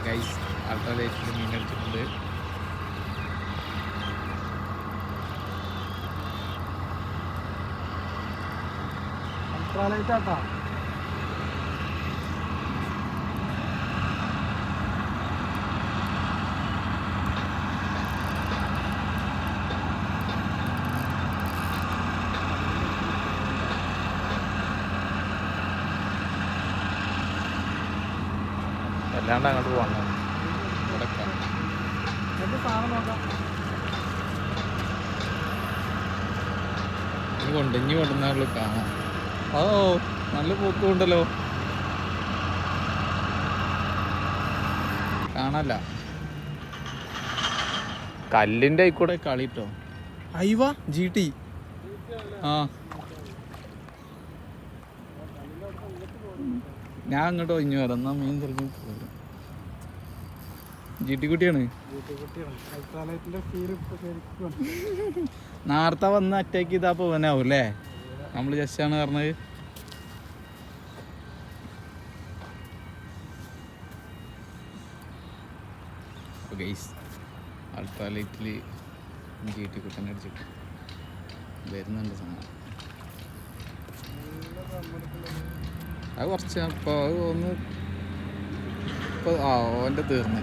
Guys അൾട്രാലൈറ്റിൽ മീൻ അടിച്ചിട്ടുണ്ട്. അൾട്രാലൈറ്റാട്ടാ. അല്ലാണ്ട് അങ്ങോട്ട് പോകണം. ഇവിടെ കൊണ്ടിഞ്ഞ് കൊണ്ടുവന്നുള്ളൂ കാണാം. ഓ നല്ല പൂക്കുണ്ടല്ലോ, കാണല്ല. കല്ലിൻ്റെ ആയിക്കൂടെ കളിട്ടോ. അയ്യവാ GT. ആ ഞാൻ അങ്ങോട്ട് ഒഴിഞ്ഞു വരാം. എന്നാ മീൻ ചിലപ്പോൾ പോരും. GT കുട്ടിയാണ്. നേരത്തെ വന്ന് അറ്റാക്ക് ചെയ്താ പോവാനാവും അല്ലേ? നമ്മൾ ജസ്റ്റാണ് പറഞ്ഞത്. ഗൈസ് അൾട്രാലൈറ്റിൽ GT കുട്ടനെ അടിച്ചിട്ട് വരുന്നുണ്ട് സാധനം. അത് കുറച്ച് ഇപ്പോൾ അത് ഒന്ന് ഇപ്പോൾ ഓൻ്റെ തീർന്ന്.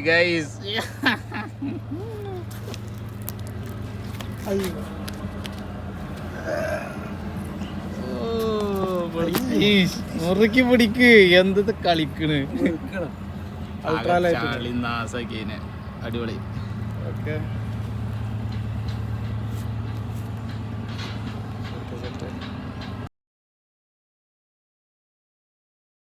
ഗൈസ് മുറുക്കി പിടിക്ക്. എന്തത് കളിക്കണ്. അടിപൊളി. ഓക്കെ.